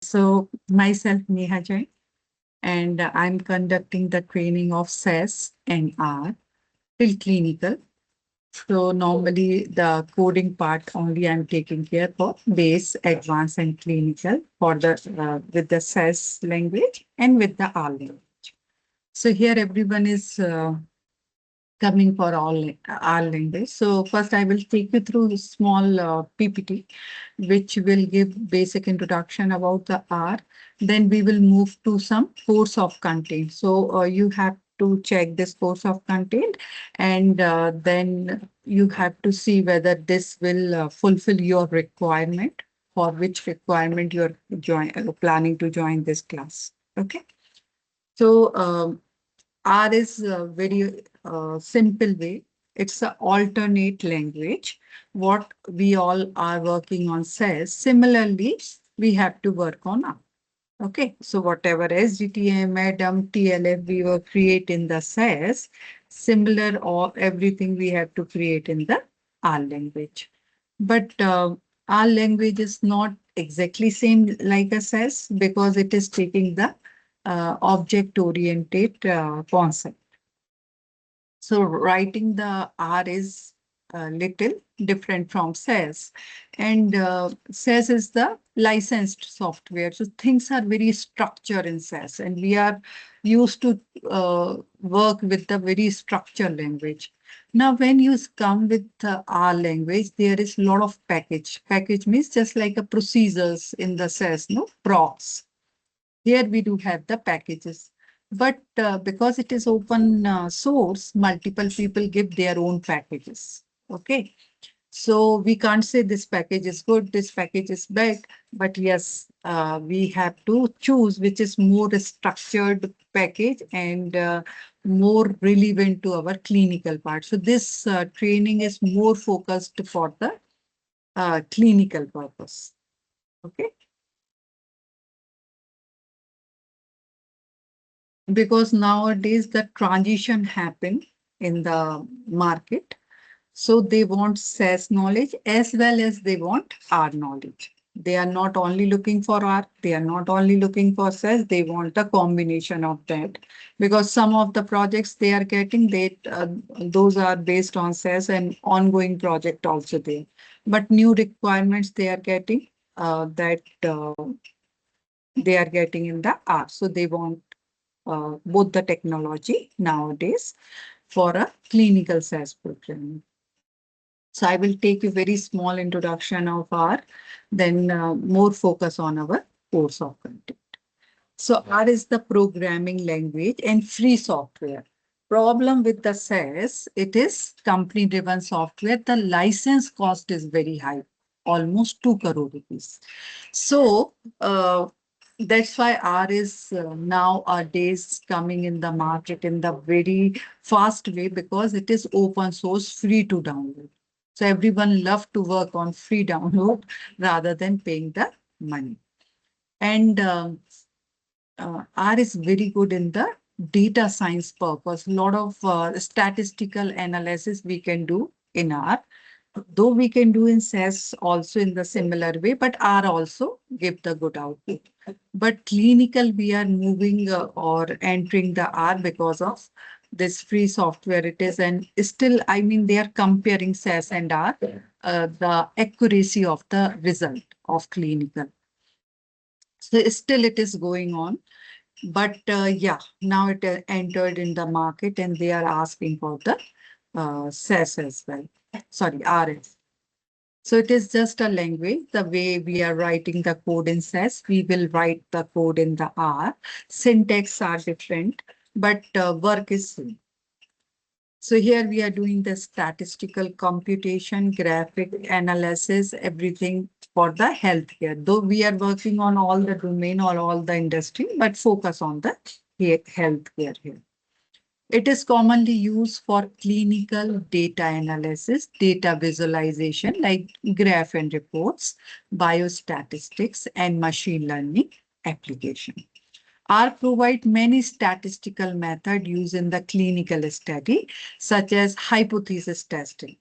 So myself, Neha Jain, and I'm conducting the training of SAS and R till clinical. So normally the coding part only I'm taking care for base, advanced, and clinical for the with the SAS language and with the R language. So here everyone is coming for all language. So first I will take you through a small PPT, which will give basic introduction about the R. Then we will move to some course of content. So you have to check this course of content, and then you have to see whether this will fulfill your requirement, for which requirement you're planning to join this class. Okay. So R is a very simple way. It's an alternate language. What we all are working on says, similarly, we have to work on R. Okay, so whatever SDTM, ADAM, TLF we will create in the SAS, similar or everything we have to create in the R language. But R language is not exactly same like a SAS because it is taking the object-oriented concept. So writing the R is a little different from SAS. And SAS is the licensed software. So things are very structured in SAS. And we are used to work with the very structured language. Now, when you come with R language, there is a lot of package. Package means just like a procedures in the SAS, no? Procs. Here we do have the packages. But because it is open source, multiple people give their own packages. Okay. So we can't say this package is good, this package is bad, but yes, we have to choose which is more structured package and more relevant to our clinical part. So this training is more focused for the clinical purpose. Okay. Because nowadays the transition happened in the market. So they want SaaS knowledge as well as they want R knowledge. They are not only looking for R, they are not only looking for SaaS, they want a combination of that. Because some of the projects they are getting, those are based on SaaS and ongoing project also there. But new requirements they are getting that they are getting in the R. So they want both the technology nowadays for a clinical SaaS program. So I will take a very small introduction of R, then more focus on our course of content. So R is the programming language and free software. Problem with the SaaS, it is company-driven software. The license cost is very high, almost 2 crore rupees. So that's why R is nowadays coming in the market in the very fast way because it is open source, free to download. So everyone love to work on free download rather than paying the money. And R is very good in the data science purpose. A lot of statistical analysis we can do in R. Though we can do in SAS also in the similar way, but R also give the good output. But clinical, we are moving or entering the R because of this free software it is. And still, I mean, they are comparing SAS and R, the accuracy of the result of clinical. So still it is going on. But yeah, now it entered in the market and they are asking for the SAS as well. Sorry, RS. So it is just a language. The way we are writing the code in SAS, we will write the code in the R. Syntax are different, but work is same. So here we are doing the statistical computation, graphic analysis, everything for the healthcare. Though we are working on all the domain or all the industry, but focus on the healthcare here. It is commonly used for clinical data analysis, data visualization like graph and reports, biostatistics, and machine learning application. R provide many statistical methods used in the clinical study, such as hypothesis testing,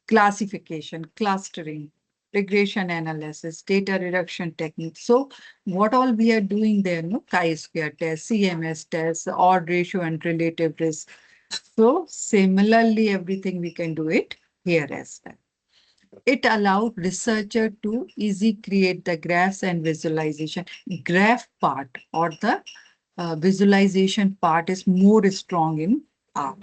classification, clustering, regression analysis, data reduction techniques. So what all we are doing there, no, chi-square test, CMS test, odd ratio and relative risk. So similarly, everything we can do it here as well. It allowed researcher to easy create the graphs and visualization. Graph part or the visualization part is more strong in R.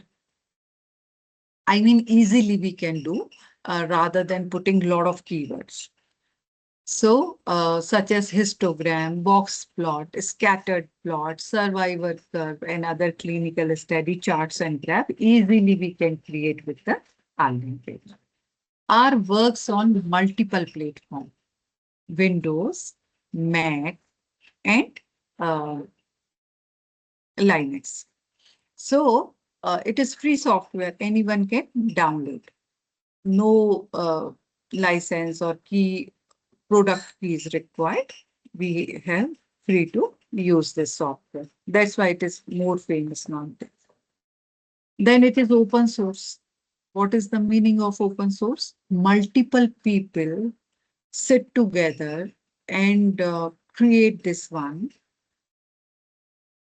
I mean, easily we can do rather than putting a lot of keywords. So, such as histogram, box plot, scattered plot, survivor curve, and other clinical study charts and graph, easily we can create with the landing page. R works on multiple platforms, Windows, Mac, and uh, Linux. So, it is free software. Anyone can download. No license or product key is required. We have free to use this software. That's why it is more famous nowadays. Then it is open source. What is the meaning of open source? Multiple people sit together and create this one.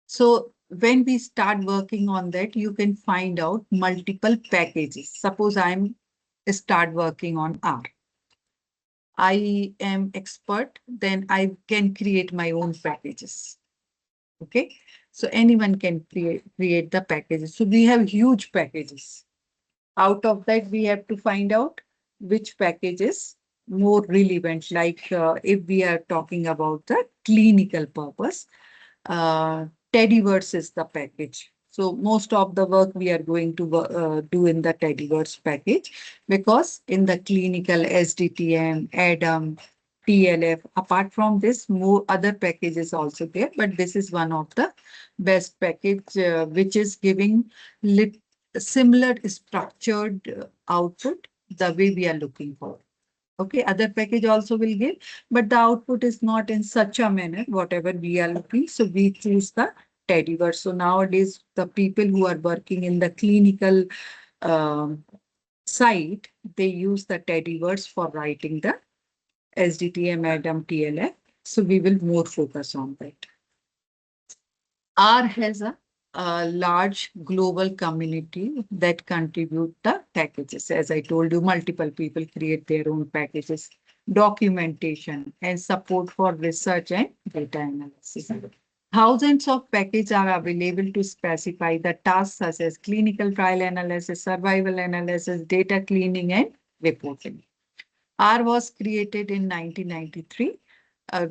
So when we start working on that, you can find out multiple packages. Suppose I'm start working on R. I am expert, then I can create my own packages. Okay, so anyone can create the packages. So we have huge packages. Out of that, we have to find out which package is more relevant. Like if we are talking about the clinical purpose, uh, Tediverse is the package. So most of the work we are going to do in the Tediverse package, because in the clinical SDTM, ADAM, TLF, apart from this, more other packages also there, but this is one of the best package which is giving similar structured output the way we are looking for. Okay, other package also will give, but the output is not in such a manner, whatever we are looking. So we choose the Tediverse. So nowadays, the people who are working in the clinical um, side, they use the Tediverse for writing the SDTM, ADAM, TLF. So we will more focus on that. R has a large global community that contribute the packages. As I told you, multiple people create their own packages, documentation, and support for research and data analysis. Thousands of packages are available to specify the tasks such as clinical trial analysis, survival analysis, data cleaning, and reporting. R was created in 1993.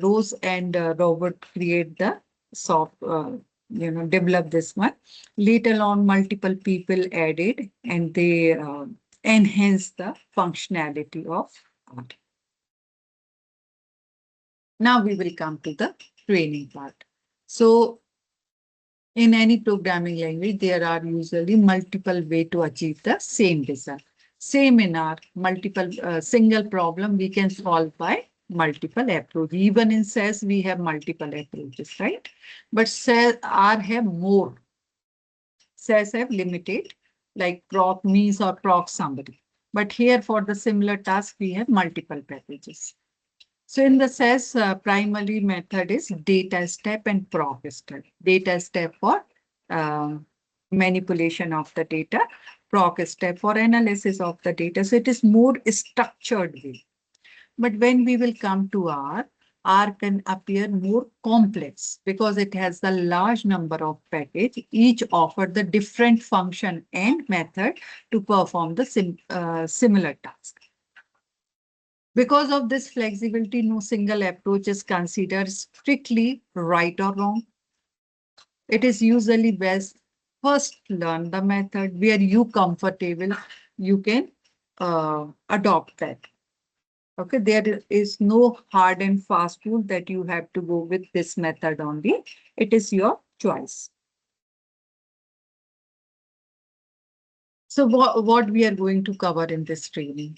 Rose and Robert create the soft, develop this one. Later on, multiple people added and they enhanced the functionality of R. Now we will come to the training part. So in any programming language, there are usually multiple ways to achieve the same result. Same in our multiple single problem we can solve by multiple approach. Even in SAS, we have multiple approaches, right? But SAS R have more. SAS have limited, like proc means or proc summary. But here for the similar task, we have multiple packages. So in the SAS, primary method is data step and proc step. Data step for manipulation of the data, proc step for analysis of the data. So it is more structured way. But when we will come to R can appear more complex because it has the large number of package, each offer the different function and method to perform the similar task. Because of this flexibility, no single approach is considered strictly right or wrong. It is usually best first learn the method where you comfortable, you can adopt that. Okay, there is no hard and fast rule that you have to go with this method only. It is your choice. So what we are going to cover in this training?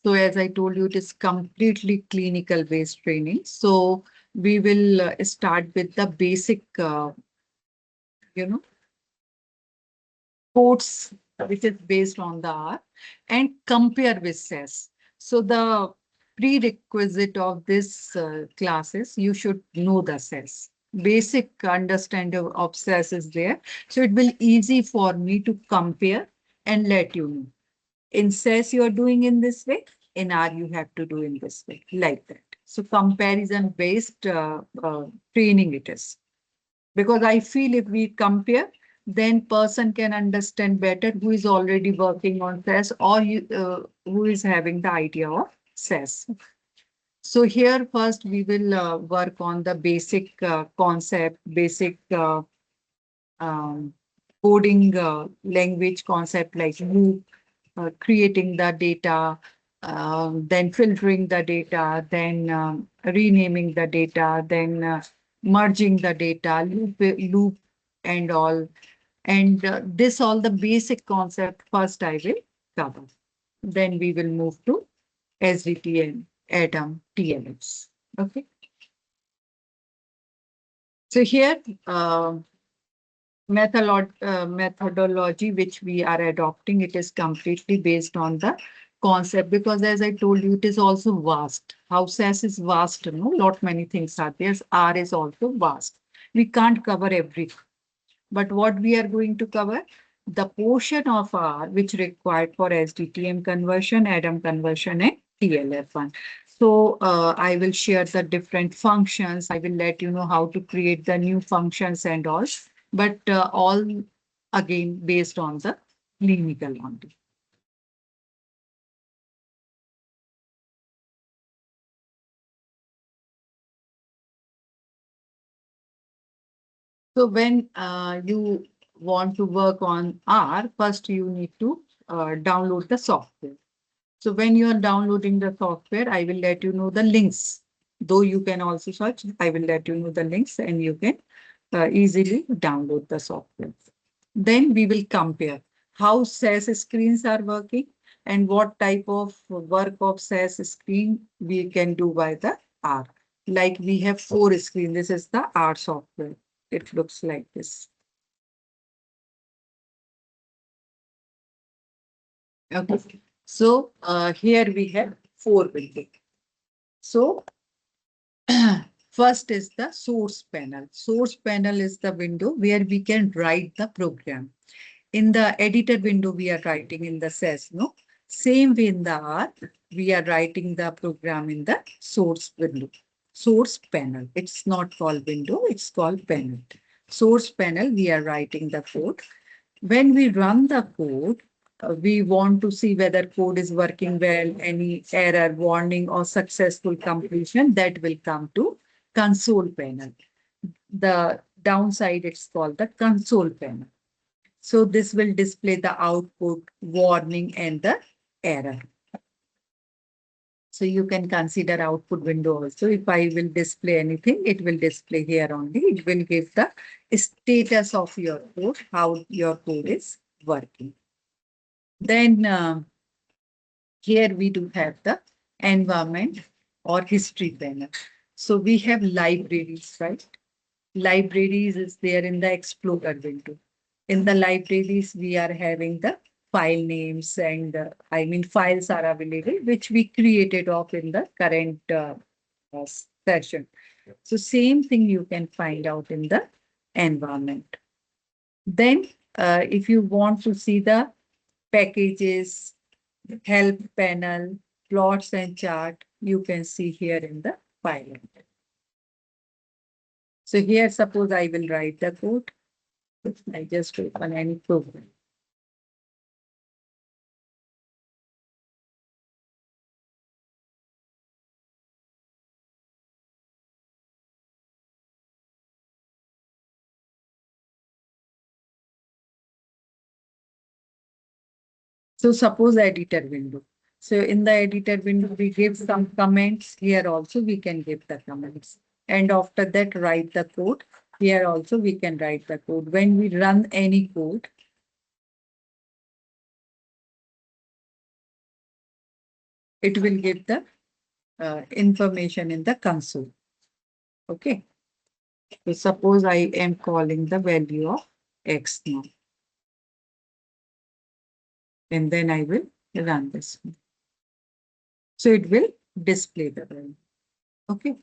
So as I told you, it is completely clinical based training. So we will start with the basic, you know, codes, which is based on the R, and compare with SAS. So the prerequisite of this classes, you should know the SAS. Basic understanding of SAS is there. So it will easy for me to compare and let you know. In SAS, you are doing in this way. In R, you have to do in this way, like that. So comparison based training it is. Because I feel if we compare, then person can understand better who is already working on SAS or who is having the idea of SAS. So here first we will work on the basic concept, basic um, coding language concept like loop, creating the data, then filtering the data, then renaming the data, then merging the data, loop and all. And this all the basic concept first I will cover. Then we will move to SDTM, Atom, TLS. Okay. So here, methodology which we are adopting, it is completely based on the concept because as I told you, it is also vast. How SAS is vast, you know, lot many things are there. R is also vast. We can't cover everything. But what we are going to cover, the portion of R which required for SDTM conversion, ADAM conversion, and TLF1. So I will share the different functions. I will let you know how to create the new functions and all, but all again based on the clinical only. So when you want to work on R, first you need to download the software. So when you are downloading the software, I will let you know the links. Though you can also search, I will let you know the links and you can easily download the software. Then we will compare how SAS screens are working and what type of work of SAS screen we can do by the R. Like we have 4 screens. This is the R software. It looks like this. Okay. So here we have 4 windows. So first is the source panel. Source panel is the window where we can write the program. In the editor window, we are writing in the SAS, no? Same way in the R, we are writing the program in the source window. Source panel. It's not called window, it's called panel. Source panel, we are writing the code. When we run the code, we want to see whether code is working well, any error, warning, or successful completion that will come to console panel. The downside, it's called the console panel. So this will display the output, warning, and the error. So you can consider output window also. If I will display anything, it will display here only. It will give the status of your code, how your code is working. Then here we do have the environment or history panel. So we have libraries, right? Libraries is there in the Explorer window. In the libraries, we are having the file names and I mean files are available, which we created off in the current session. So same thing you can find out in the environment. Then if you want to see the packages, help panel, plots and chart, you can see here in the file. So here, suppose I will write the code. I just open any program. So suppose editor window. So in the editor window, we give some comments. Here also we can give the comments. And after that, write the code. Here also we can write the code. When we run any code, it will give the information in the console. Okay. So suppose I am calling the value of X now. And then I will run this one. So it will display the value. Okay.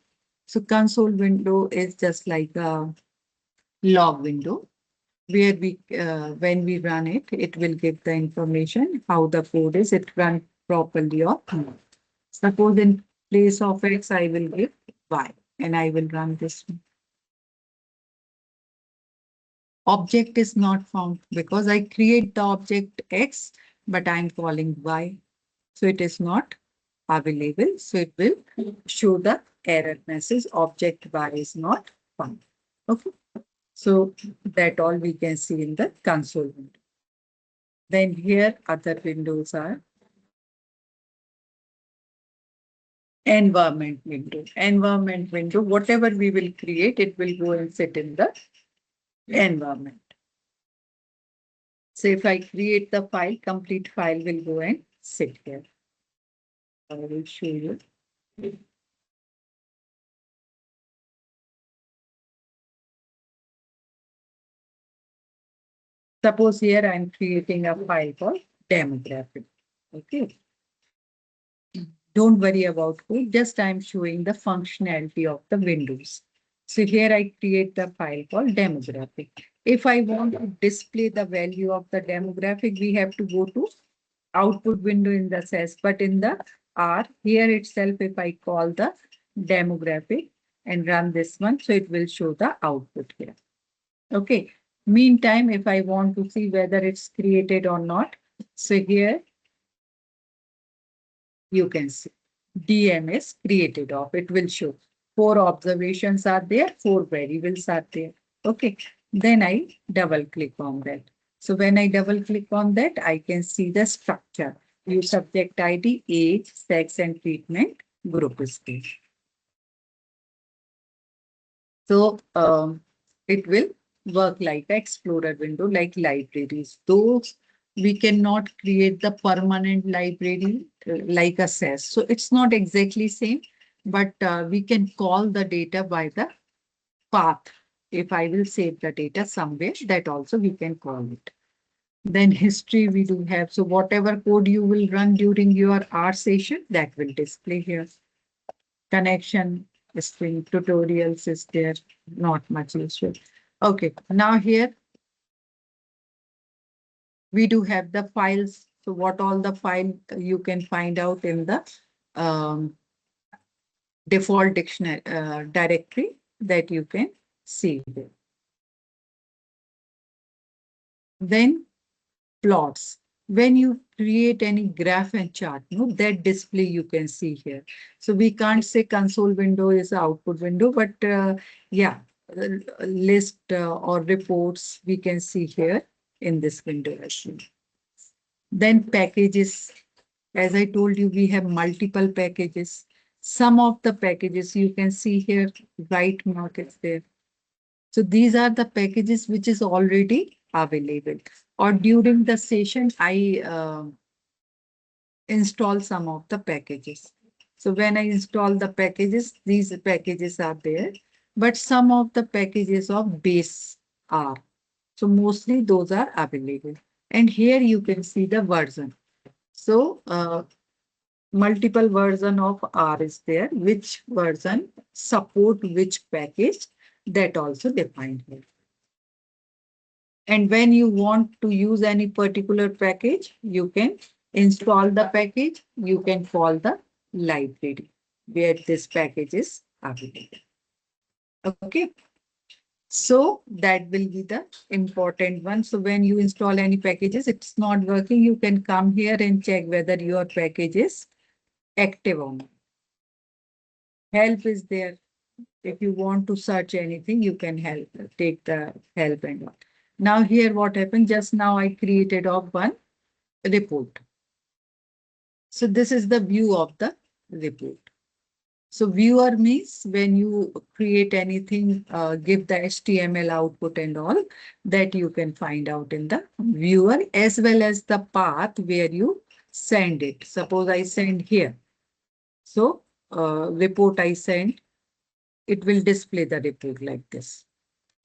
So console window is just like a log window where when we run it, it will give the information how the code is, it run properly or not. Suppose in place of X, I will give Y and I will run this one. Object is not found because I create the object X, but I'm calling Y. So it is not available. So it will show the error message object Y is not found. Okay. So that all we can see in the console window. Then here other windows are environment window. Environment window, whatever we will create, it will go and sit in the environment. So if I create the file, complete file will go and sit here. I will show you. Suppose here I'm creating a file called demographic. Okay. Don't worry about code, just I'm showing the functionality of the windows. So here I create the file called demographic. If I want to display the value of the demographic, we have to go to output window in the SAS, but in the R here itself, if I call the demographic and run this one, so it will show the output here. Okay. Meantime, if I want to see whether it's created or not, so here you can see DM is created of. It will show 4 observations are there, 4 variables are there. Okay. Then I double click on that. So when I double click on that, I can see the structure. View subject ID, age, sex, and treatment group is there. So it will work like the Explorer window, like libraries. Those we cannot create the permanent library like a SAS. So it's not exactly same, but we can call the data by the path. If I will save the data somewhere, that also we can call it. Then history we do have. So whatever code you will run during your R session, that will display here. Connection string tutorials is there, not much useful. Okay, now here we do have the files. So what all the file you can find out in the default dictionary directory that you can see there. Then plots. When you create any graph and chart, no, that display you can see here. So we can't say console window is the output window, but yeah, list or reports we can see here in this window as well. Then packages. As I told you, we have multiple packages. Some of the packages you can see here, right mark is there. So these are the packages which is already available. Or during the session, I install some of the packages. So when I install the packages, these packages are there, but some of the packages of base are. So mostly those are available. And here you can see the version. So multiple version of R is there, which version support which package, that also defined here. And when you want to use any particular package, you can install the package, you can call the library where this package is available. Okay. So that will be the important one. So when you install any packages, it's not working, you can come here and check whether your package is active or not. Help is there. If you want to search anything, you can take the help and all. Now here what happened, just now I created of one report. So this is the view of the report. So viewer means when you create anything, give the HTML output and all that you can find out in the viewer, as well as the path where you send it. Suppose I send here. So report I send, it will display the report like this.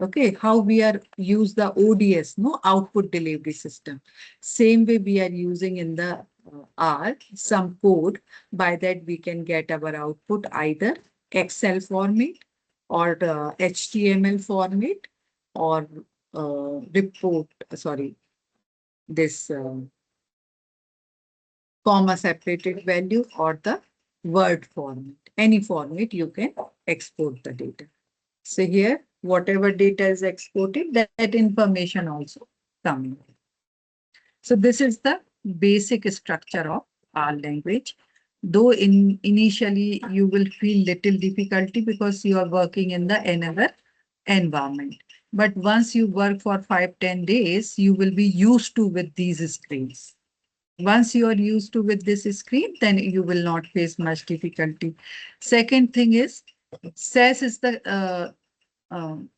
Okay, how we are use the ODS, no, output delivery system. Same way we are using in the R some code. By that we can get our output either Excel format or HTML format or report, sorry, this comma separated value or the word format. Any format you can export the data. So here, whatever data is exported, that information also coming. So this is the basic structure of R language. Though initially you will feel little difficulty because you are working in the another environment. But once you work for 5-10 days, you will be used to with these screens. Once you are used to with this screen, then you will not face much difficulty. Second thing is, SAS is the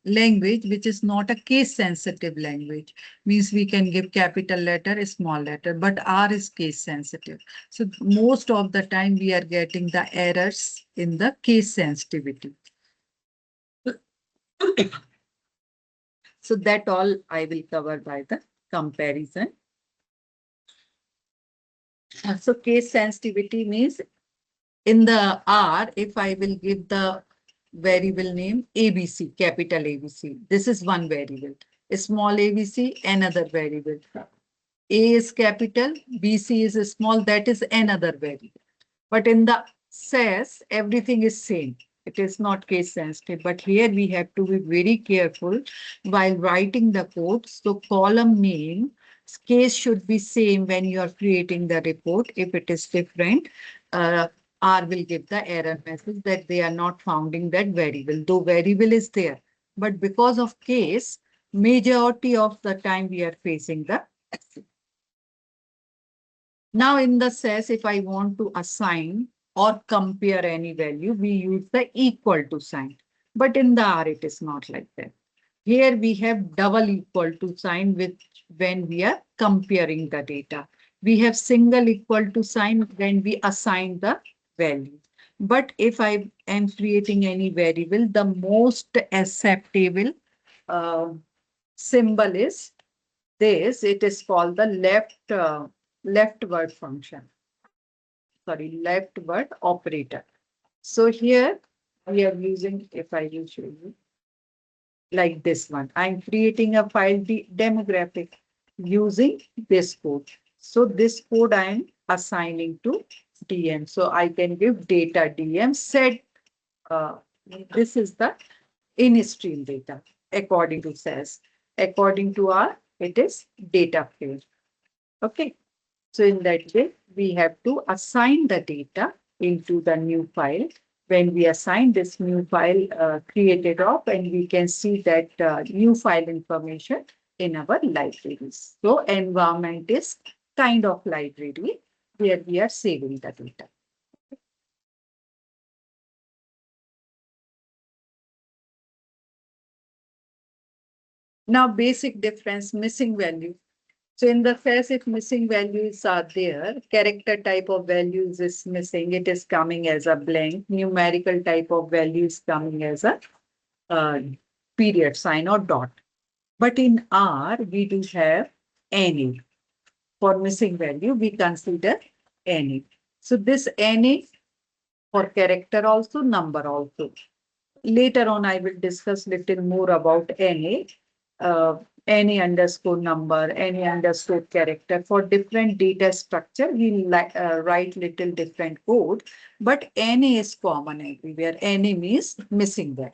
language which is not a case sensitive language. Means we can give capital letter, small letter, but R is case sensitive. So most of the time we are getting the errors in the case sensitivity. So that all I will cover by the comparison. So case sensitivity means in the R, if I will give the variable name ABC, capital ABC, this is one variable. Small ABC, another variable. A is capital, BC is small, that is another variable. But in the SAS, everything is same. It is not case sensitive, but here we have to be very careful while writing the code. So column name case should be same when you are creating the report. If it is different, R will give the error message that they are not founding that variable, though variable is there. But because of case, majority of the time we are facing the. Now in the SAS, if I want to assign or compare any value, we use the equal to sign. But in the R, it is not like that. Here we have double equal to sign with when we are comparing the data. We have single equal to sign when we assign the value. But if I am creating any variable, the most acceptable symbol is this. It is called the leftward function. Sorry, leftward operator. So here we are using, if I will show you, like this one. I'm creating a file demographic using this code. So this code I am assigning to DM. So I can give data DM set. This is the in-stream data according to SAS. According to R, it is data frame. Okay. So in that way, we have to assign the data into the new file. When we assign this new file created up, and we can see that new file information in our libraries. So environment is kind of library where we are saving the data. Now basic difference, missing value. So in the SAS, if missing values are there, character type of values is missing, it is coming as a blank. Numerical type of values coming as a period sign or dot. But in R, we do have any. For missing value, we consider any. So this any for character also, number also. Later on, I will discuss little more about any. Any underscore number, any underscore character. For different data structure, we write little different code, but any is common everywhere. Any means missing value.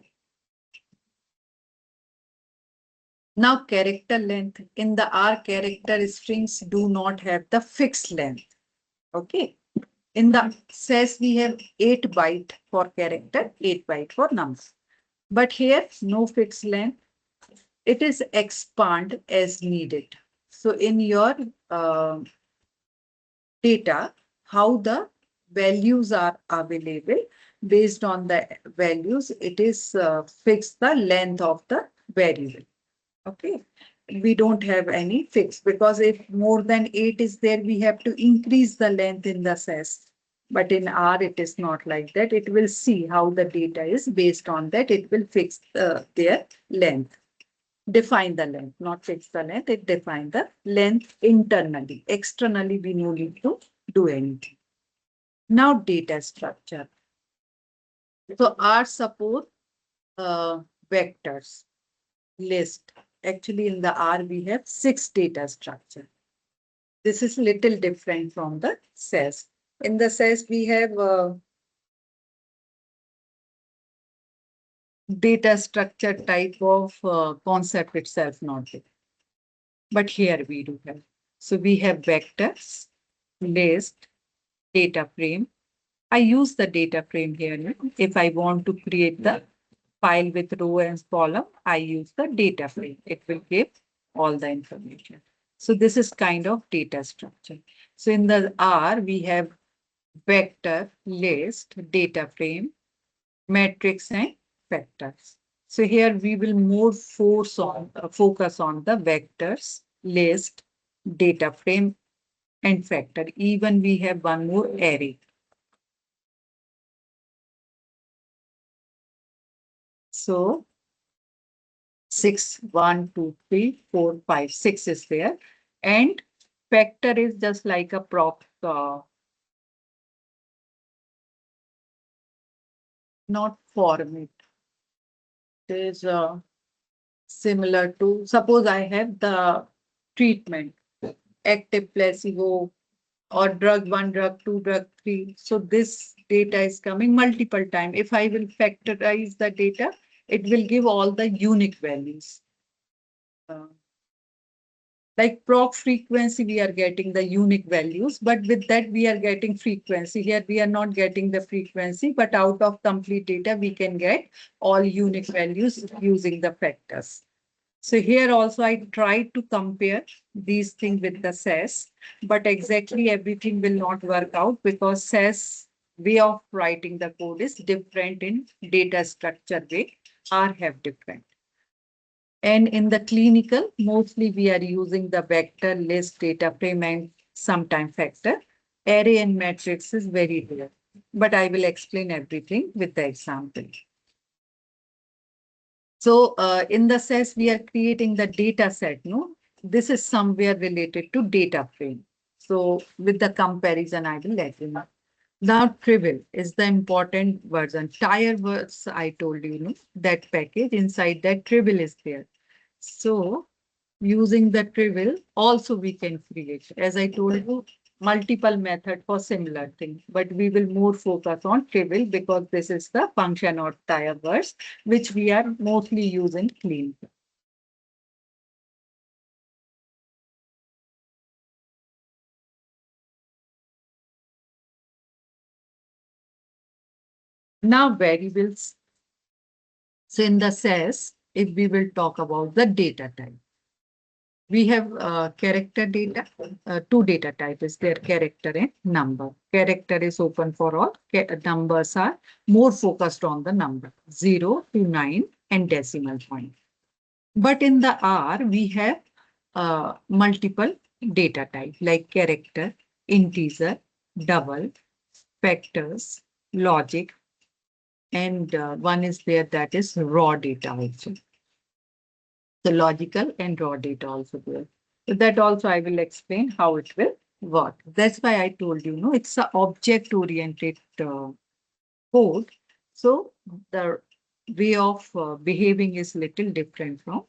Now character length. In the R, character strings do not have the fixed length. Okay. In the SAS, we have 8 byte for character, 8 byte for numbers. But here, no fixed length. It is expand as needed. So in your data, how the values are available, based on the values, it is fixed the length of the variable. Okay. We don't have any fix, because if more than 8 is there, we have to increase the length in the SAS. But in R, it is not like that. It will see how the data is. Based on that, it will fix their length. Define the length, not fix the length. It define the length internally. Externally, we no need to do anything. Now data structure. So R support vectors list. Actually in the R we have 6 data structure. This is little different from the SAS. In the SAS we have data structure type of concept itself not there. But here we do have. So we have vectors, list, data frame. I use the data frame here. If I want to create the file with row and column, I use the data frame. It will give all the information. So this is kind of data structure. So in the R, we have vector, list, data frame, matrix, and vectors. So here we will more focus on the vectors, list, data frame, and factor. Even we have one more array. So 6, 1, 2, 3, 4, 5, 6 is there. And factor is just like a prop, not format. It is similar to, suppose I have the treatment, active, placebo, or drug 1, drug 2, drug 3. So this data is coming multiple times. If I will factorize the data, it will give all the unique values. Like proc frequency, we are getting the unique values, but with that we are getting frequency. Here we are not getting the frequency, but out of complete data, we can get all unique values using the factors. So here also I tried to compare these things with the SAS, but exactly everything will not work out because SAS way of writing the code is different in data structure way, R have different. And in the clinical, mostly we are using the vector, list, data frame, and sometime factor. Array and matrix is very rare, but I will explain everything with the example. So in the SAS, we are creating the data set. No, this is somewhere related to data frame. So with the comparison, I will let you know. Now, Trivial is the important version. Tire words, I told you, no, that package inside that Trivial is there. So using the Trivial, also we can create, as I told you, multiple method for similar thing, but we will more focus on Trivial because this is the function or tire words, which we are mostly using clean. Now variables. So in the SAS, if we will talk about the data type. We have character data, two data types is there, character and number. Character is open for all. Numbers are more focused on the number 0 to 9 and decimal point. But in the R, we have multiple data type like character, integer, double, factors, logic, and one is there that is raw data also. The logical and raw data also there. So that also I will explain how it will work. That's why I told you, no, it's a object-oriented code. So the way of behaving is little different from.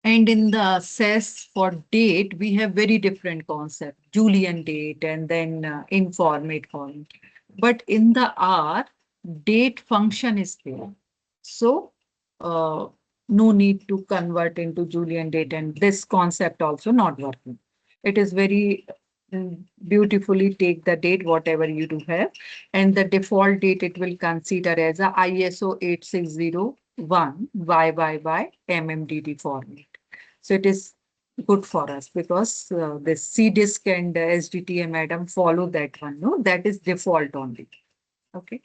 And in the SAS for date, we have very different concept, Julian date and then informate format. But in the R, date function is there. So no need to convert into Julian date, and this concept also not working. It is very beautifully take the date, whatever you do have, and the default date it will consider as a ISO 8601 YYY MMDD format. So it is good for us because this CDISC and SDTM madam follow that one. No, that is default only. Okay.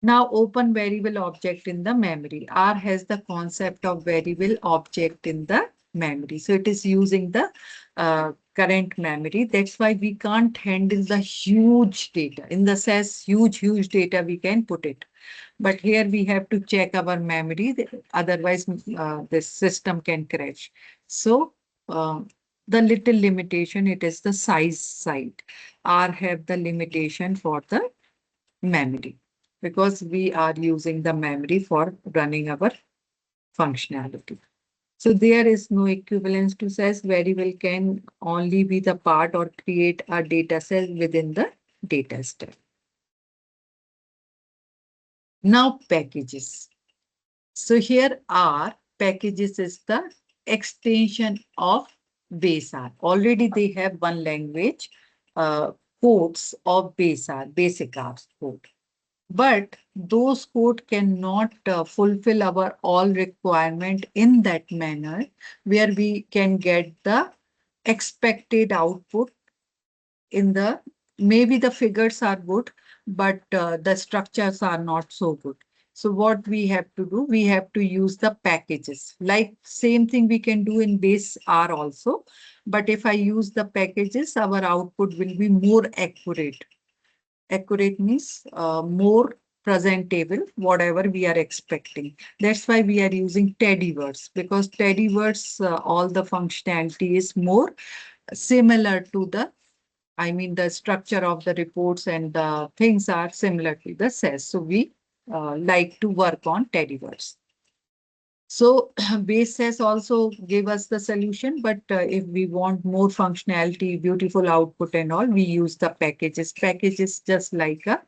Now open variable object in the memory. R has the concept of variable object in the memory. So it is using the current memory. That's why we can't handle the huge data. In the SAS, huge data we can put it. But here we have to check our memory. Otherwise, this system can crash. So the little limitation, it is the size side. R have the limitation for the memory because we are using the memory for running our functionality. So there is no equivalence to SAS. Variable can only be the part or create a data set within the data step. Now packages. So here R packages is the extension of base R. Already they have one language, codes of base R, basic R code. But those code cannot fulfill our all requirement in that manner where we can get the expected output in the, maybe the figures are good, but the structures are not so good. So what we have to do, we have to use the packages. Like same thing we can do in base R also. But if I use the packages, our output will be more accurate. Accurate means more presentable, whatever we are expecting. That's why we are using Teddyverse, because Teddyverse, all the functionality is more similar to the, I mean, the structure of the reports and the things are similar to the SAS. So we like to work on Teddyverse. So base SAS also gave us the solution, but if we want more functionality, beautiful output and all, we use the packages. Packages just like a,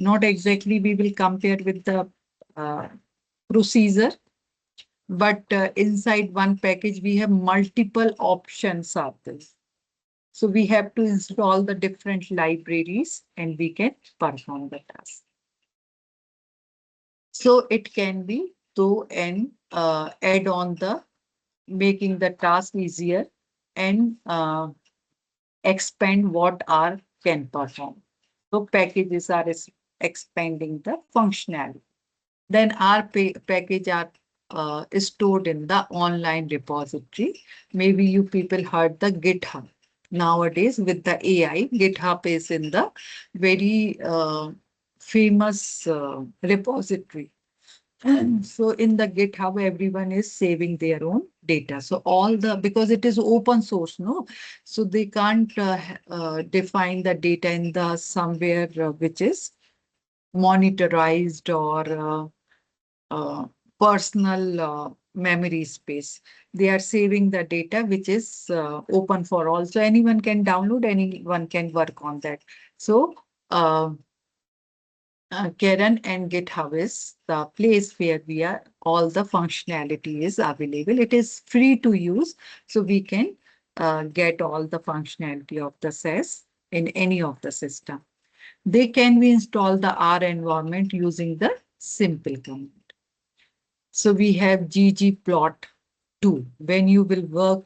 not exactly we will compare with the uh, procedure, but inside one package, we have multiple options of this. So we have to install the different libraries and we can perform the task. So it can be to and add on the making the task easier and expand what R can perform. So packages are expanding the functionality. Then our package are stored in the online repository. Maybe you people heard the GitHub. Nowadays, with the AI, GitHub is in the very famous repository. So in the GitHub, everyone is saving their own data. So all the, because it is open source, no, so they can't define the data in the somewhere which is monitorized or personal memory space. They are saving the data which is open for all. So anyone can download, anyone can work on that. So Karen and GitHub is the place where we are, all the functionality is available. It is free to use, so we can get all the functionality of the SAS in any of the system. They can be installed the R environment using the simple command. So we have ggplot2. When you will work,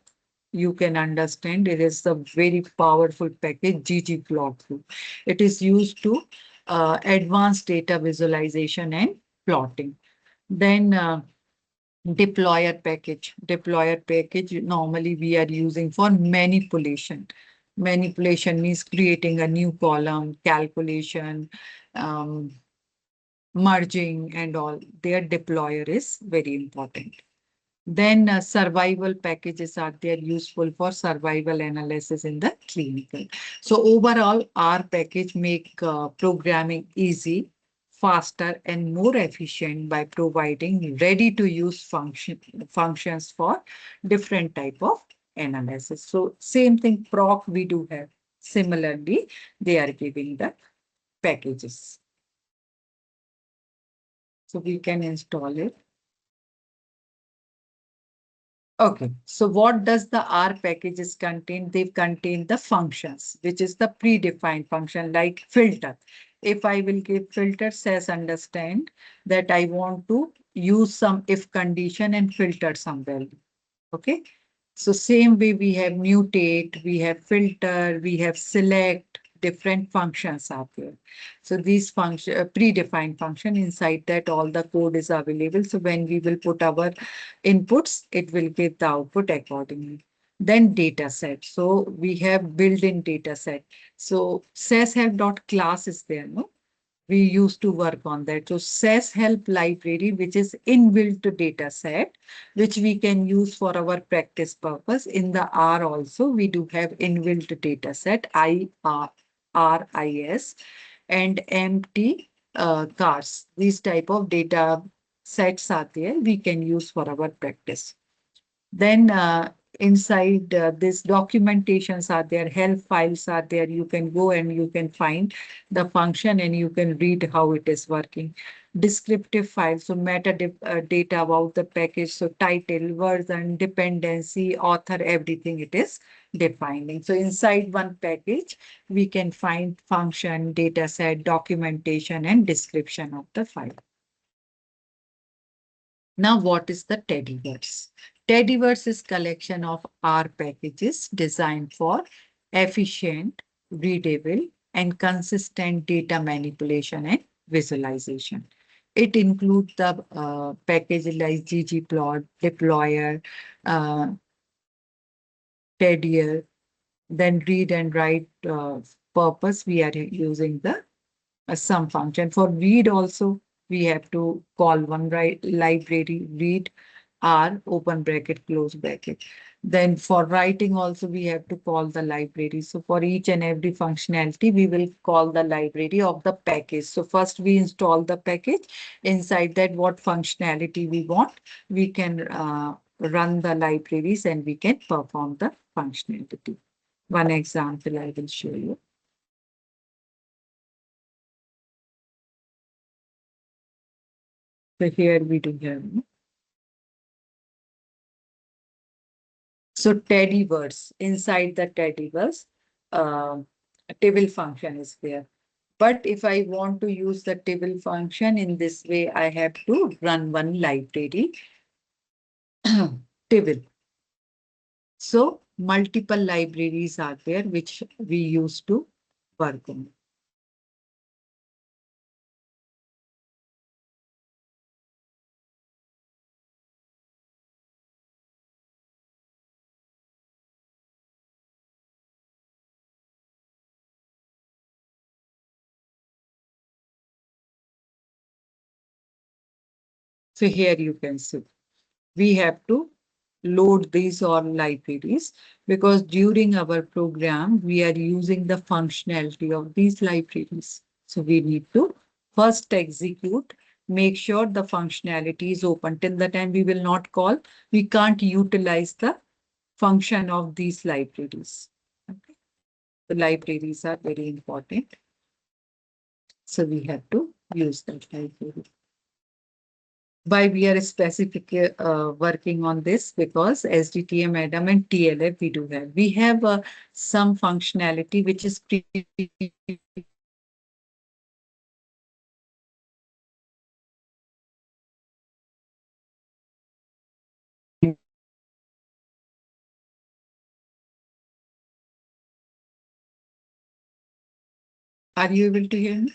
you can understand it is a very powerful package, ggplot2. It is used to advanced data visualization and plotting. Then deployer package. Deployer package normally we are using for manipulation. Manipulation means creating a new column, calculation, um, merging and all. Their deployer is very important. Then survival packages are there useful for survival analysis in the clinical. So overall, our package make programming easy, faster and more efficient by providing ready to use functions for different type of analysis. So same thing proc we do have. Similarly, they are giving the packages. So we can install it. Okay, so what does the R packages contain? They contain the functions, which is the predefined function like filter. If I will give filter, says understand that I want to use some if condition and filter some value. Okay, so same way we have mutate, we have filter, we have select, different functions are there. So these function predefined function, inside that all the code is available. So when we will put our inputs, it will give the output accordingly. Then data set. So we have built-in data set. So SAS have dot class is there, no? We used to work on that. So SAS Help Library, which is inbuilt data set, which we can use for our practice purpose. In the R also, we do have inbuilt data set, IRIS, and empty cars. These type of data sets are there we can use for our practice. Then inside this documentations are there, help files are there. You can go and you can find the function and you can read how it is working. Descriptive files, so data about the package, so title, version, dependency, author, everything it is defining. So inside one package, we can find function, data set, documentation, and description of the file. Now, what is the Teddyverse? Teddyverse is collection of R packages designed for efficient, readable, and consistent data manipulation and visualization. It includes the packages like ggplot, deployer, uh, Teddier, then read and write purpose. We are using the sum function. For read also, we have to call one library read R open bracket close bracket. Then for writing also we have to call the library. So for each and every functionality, we will call the library of the package. So first we install the package. Inside that, what functionality we want, we can run the libraries and we can perform the functionality. One example I will show you. So here we do have. So Teddyverse, inside the Teddyverse, a table function is there. But if I want to use the table function in this way, I have to run one library table. So multiple libraries are there which we use to work on. So here you can see we have to load these all libraries because during our program, we are using the functionality of these libraries. So we need to first execute, make sure the functionality is open. Till the time we will not call, we can't utilize the function of these libraries. Okay. The libraries are very important. So we have to use that library. Why we are specific working on this, because SDTM Adam and TLF we do have. We have some functionality which is are you able to hear me?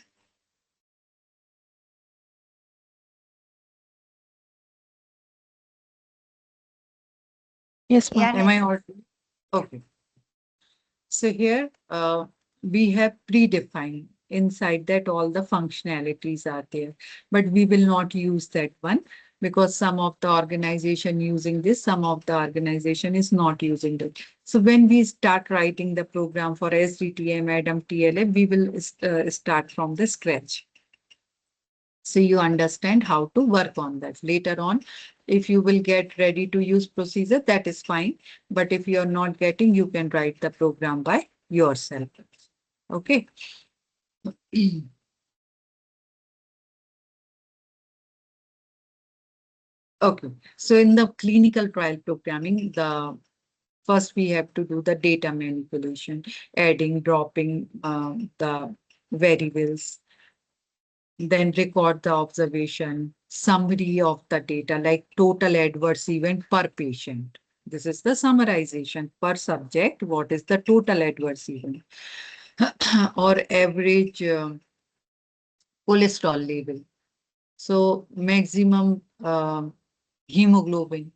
Yes, Yeah, ma'am. Am I audible? Okay. So here we have predefined inside that all the functionalities are there, but we will not use that one because some of the organization using this, some of the organization is not using it. So when we start writing the program for SDTM, ADAM, TLF, we will start from the scratch. So you understand how to work on that. Later on, if you will get ready to use procedure, that is fine. But if you're not getting, you can write the program by yourself. Okay. Okay. So in the clinical trial programming, the first we have to do the data manipulation, adding, dropping the variables, then record the observation, summary of the data like total adverse event per patient. This is the summarization per subject. What is the total adverse event or average cholesterol level? So maximum hemoglobin,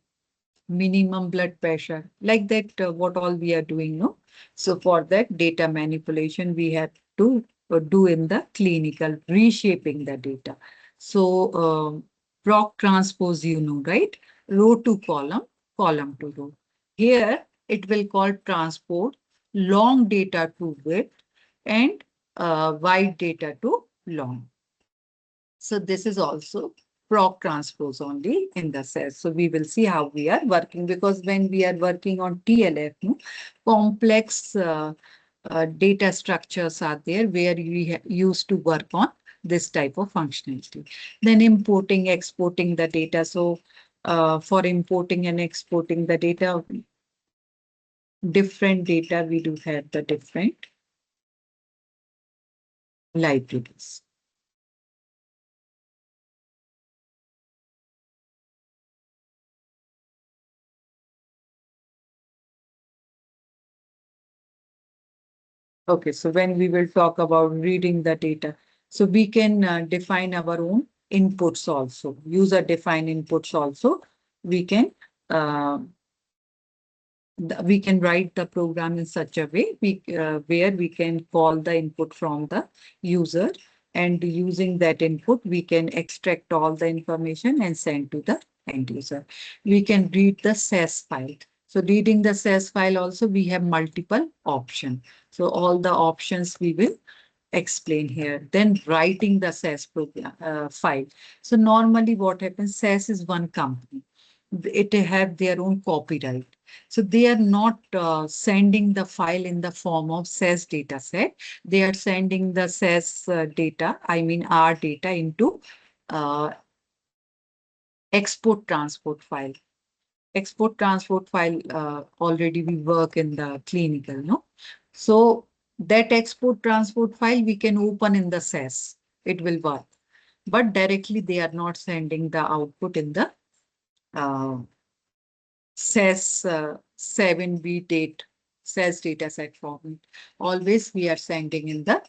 minimum blood pressure, like that, what all we are doing, no? So for that data manipulation, we have to do in the clinical, reshaping the data. So proc transpose, you know, right? Row to column, column to row. Here it will call transport long data to width and wide data to long. So this is also proc transpose only in the cells. So we will see how we are working, because when we are working on TLF, no, complex data structures are there where we used to work on this type of functionality. Then importing, exporting the data. So for importing and exporting the data, different data, we do have the different libraries. Okay, so when we will talk about reading the data, so we can define our own inputs also, user defined inputs also. We can uh, we can write the program in such a way where we can call the input from the user, and using that input we can extract all the information and send to the end user. We can read the SAS file. So reading the SAS file also, we have multiple options. So all the options we will explain here. Then writing the SAS program file. So normally what happens, SAS is one company. It have their own copyright. So they are not sending the file in the form of SAS data set. They are sending the SAS data, I mean our data, into uh, export transport file. Export transport file, already we work in the clinical, no? So that export transport file we can open in the SAS. It will work. But directly they are not sending the output in the uh, SAS 7-bit 8 SAS dataset format. Always we are sending in the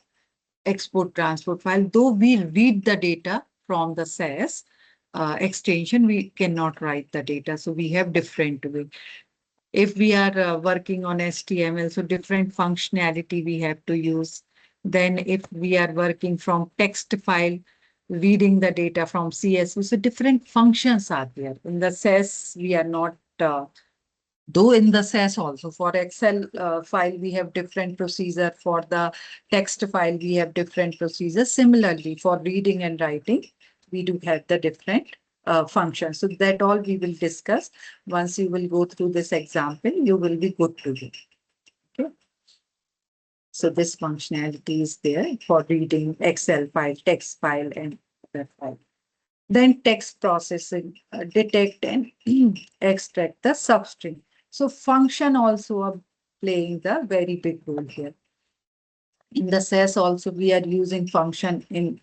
export transport file. Though we read the data from the SAS extension, we cannot write the data. So we have different way. If we are working on HTML, so different functionality we have to use. Then if we are working from text file, reading the data from CSV, so different functions are there. In the SAS, we are not though in the SAS also, for Excel file, we have different procedure. For the text file, we have different procedures. Similarly, for reading and writing, we do have the different functions. So that all we will discuss. Once you will go through this example, you will be good to go. Okay. So this functionality is there for reading Excel file, text file, and other file. Then text processing, detect and extract the substring. So function also are playing the very big role here. In the SAS also, we are using function in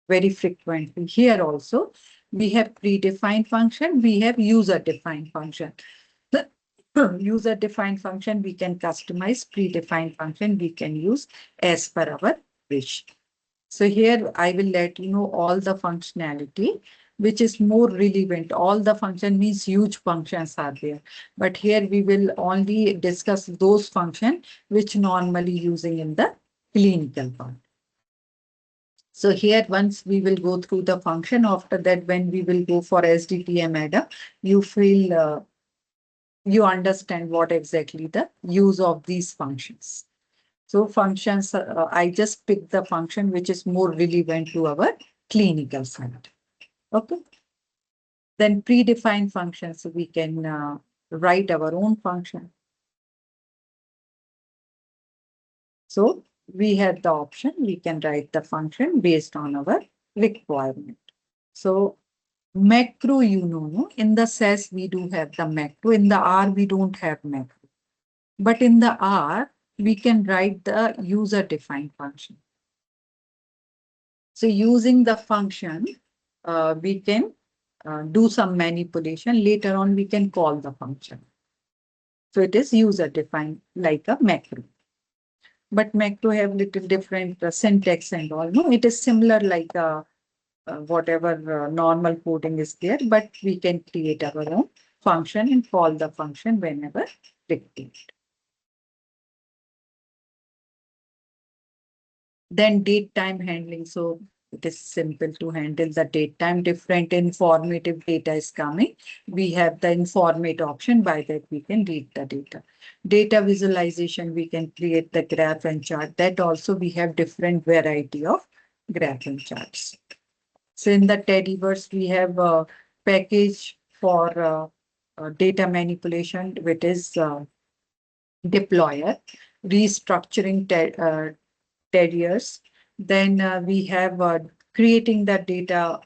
very frequently. Here also, we have predefined function, we have user-defined function. The user-defined function, we can customize. Predefined function, we can use as per our wish. So here I will let you know all the functionality which is more relevant. All the function means huge functions are there. But here we will only discuss those functions which normally using in the clinical part. So here once we will go through the function, after that when we will go for SDTM ADA, you feel you understand what exactly the use of these functions. So functions, I just picked the function which is more relevant to our clinical side. Okay. Then predefined functions, so we can write our own function. So we have the option, we can write the function based on our requirement. So macro, you know, no? In the SAS, we do have the macro. In the R, we don't have macro. But in the R, we can write the user-defined function. So using the function, we can do some manipulation. Later on, we can call the function. So it is user-defined like a macro. But macro have little different syntax and all. No, it is similar like whatever normal coding is there, but we can create our own function and call the function whenever required. Then date time handling. So it is simple to handle the date time. Different informative data is coming. We have the informate option. By that we can read the data. Data visualization, we can create the graph and chart. That also we have different variety of graph and charts. So in the Tediverse, we have a package for data manipulation, which is deployer, restructuring terriers. Then we have creating the data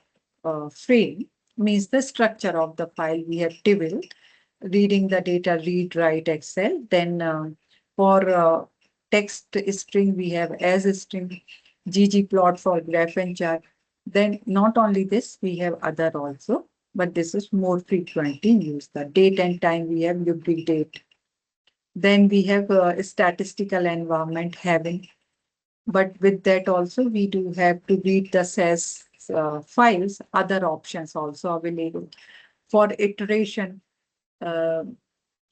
frame, means the structure of the file. We have table, reading the data, read, write, Excel. Then for text string, we have as a string, ggplot for graph and chart. Then not only this, we have other also, but this is more frequently used. The date and time, we have date. Then we have a statistical environment having, but with that also we do have to read the SAS files, other options also available. For iteration, uh,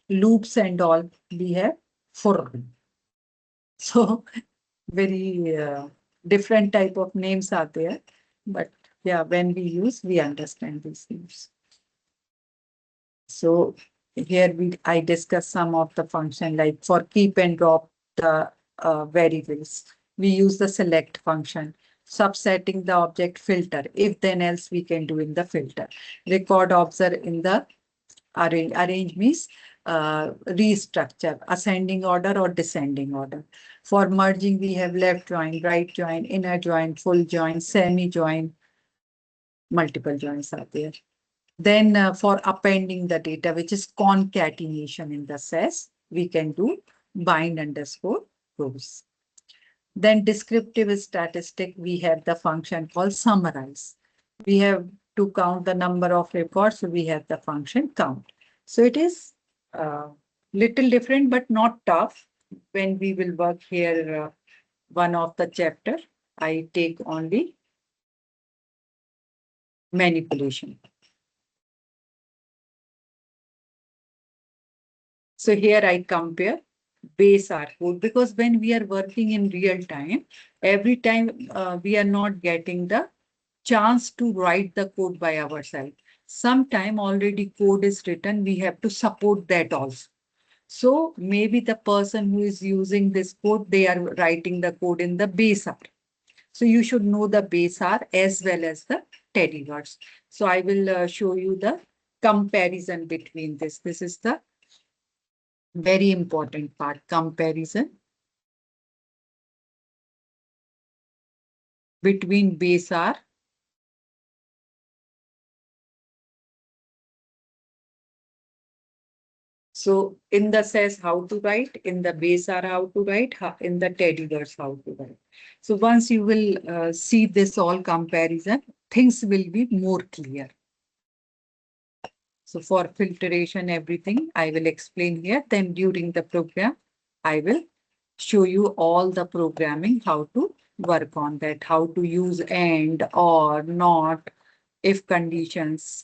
loops and all, we have for. So very different type of names are there, but yeah, when we use, we understand these names. So here I discuss some of the function, like for keep and drop the variables. We use the select function, subsetting the object filter. If then else we can do in the filter. Record observe in the arrange. Arrange means restructure, ascending order or descending order. For merging, we have left join, right join, inner join, full join, semi join, multiple joins are there. Then for appending the data, which is concatenation in the SAS, we can do bind underscore rows. Then descriptive statistic, we have the function called summarize. We have to count the number of records, so we have the function count. So it is little different, but not tough. When we will work here, one of the chapter, I take only manipulation. So here I compare base R code, because when we are working in real time, every time we are not getting the chance to write the code by ourselves. Sometime already code is written, we have to support that also. So maybe the person who is using this code, they are writing the code in the base R. So you should know the base R as well as the Tediverse. So I will show you the comparison between this. This is the very important part, comparison between base R so in the says how to write, in the base R how to write, in the Tediverse how to write. So once you will see this all comparison, things will be more clear. So for filtration, everything I will explain here. Then during the program, I will show you all the programming, how to work on that, how to use and, or, not, if conditions,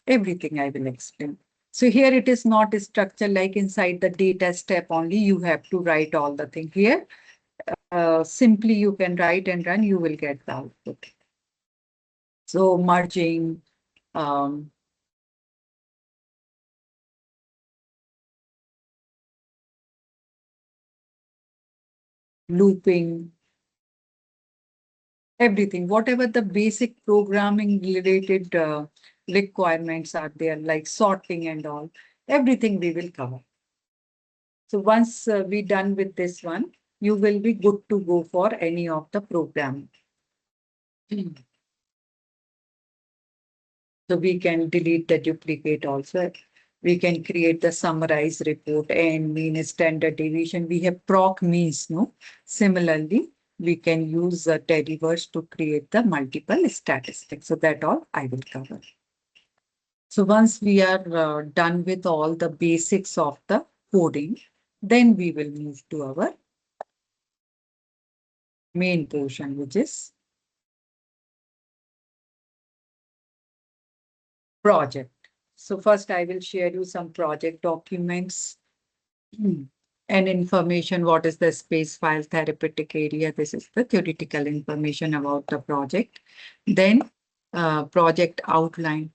everything I will explain. So here it is not a structure like inside the data step only. You have to write all the thing here. Simply you can write and run, you will get the output. So merging, um, looping, everything, whatever the basic programming related requirements are there, like sorting and all, everything we will cover. So once we done with this one, you will be good to go for any of the program. So we can delete the duplicate also. We can create the summarize report and mean standard deviation. We have proc means, no? Similarly, we can use the Tediverse to create the multiple statistics. So that all I will cover. So once we are done with all the basics of the coding, then we will move to our main portion, which is project. So first I will share you some project documents. And information, what is the space file, therapeutic area? This is the theoretical information about the project. Then project outline,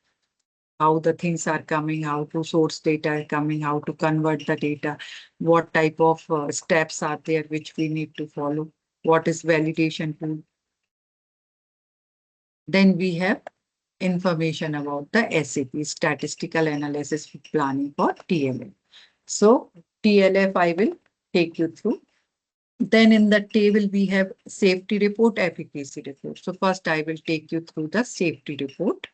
how the things are coming, how to source data are coming, how to convert the data, what type of steps are there which we need to follow, what is validation tool. Then we have information about the SAP, statistical analysis planning for TLF. So TLF I will take you through. Then in the table, we have safety report, efficacy report. So first I will take you through the safety report,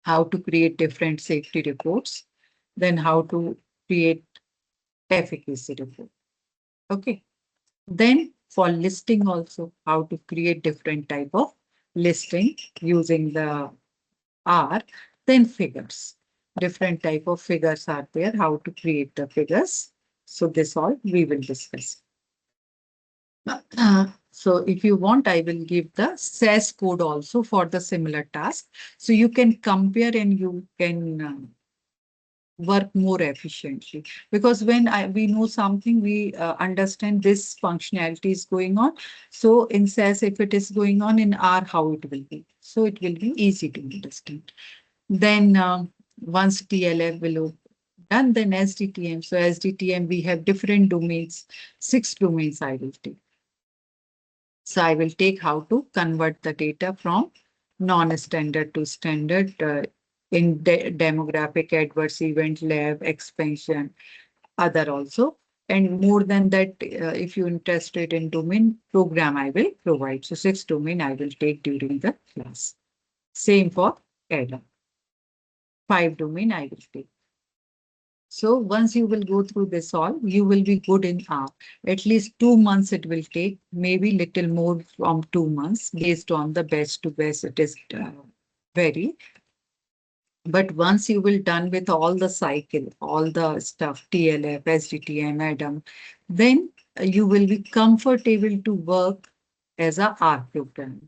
how to create different safety reports, then how to create efficacy report. Okay. Then for listing also, how to create different type of listing using the R. Then figures, different type of figures are there, how to create the figures. So this all we will discuss. So if you want, I will give the SAS code also for the similar task. So you can compare and you can work more efficiently. Because when we know something, we understand this functionality is going on. So in SAS, if it is going on, in R, how it will be. So it will be easy to understand. Then once TLF will done, then SDTM. So SDTM, we have different domains, 6 domains I will take. So I will take how to convert the data from non-standard to standard in demographic, adverse event, lab, expansion, other also. And more than that, if you're interested in domain program, I will provide. So 6 domain I will take during the class. Same for ADA. 5 domain I will take. So once you will go through this all, you will be good in R. At least 2 months it will take, maybe little more from 2 months based on the best to best it is vary. But once you will done with all the cycle, all the stuff, TLF, SDTM, ADAM, then you will be comfortable to work as a R programmer.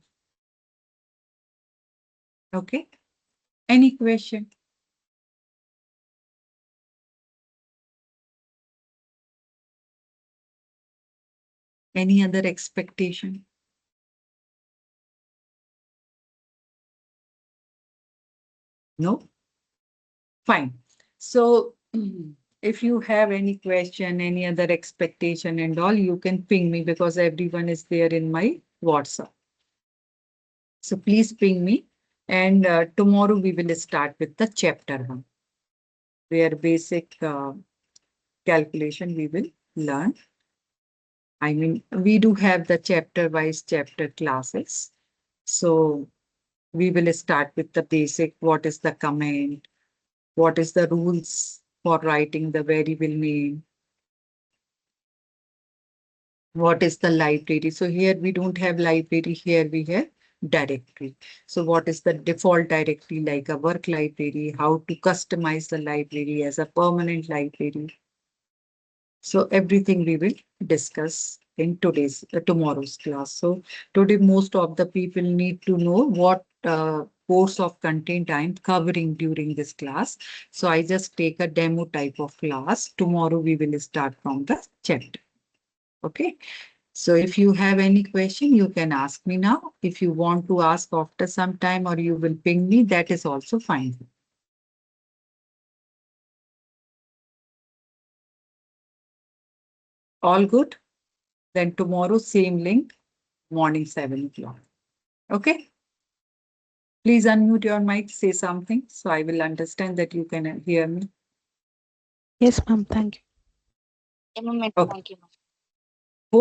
Okay. Any question? Any other expectation? No? Fine. So if you have any question, any other expectation and all, you can ping me because everyone is there in my WhatsApp. So please ping me. And tomorrow we will start with the chapter 1, where basic calculation we will learn. I mean, we do have the chapter-wise chapter classes. So we will start with the basic, what is the command, what is the rules for writing the variable name, what is the library. So here we don't have library, here we have directory. So what is the default directory like a work library, how to customize the library as a permanent library. So everything we will discuss in tomorrow's class. So today most of the people need to know what course of content I'm covering during this class. So I just take a demo type of class. Tomorrow we will start from the chapter. Okay. So if you have any question, you can ask me now. If you want to ask after some time or you will ping me, that is also fine. All good? Then tomorrow, same link, morning 7 o'clock. Okay? Please unmute your mic, say something, so I will understand that you can hear me. Yes, ma'am. Thank you. Yeah, ma'am, Okay. thank you.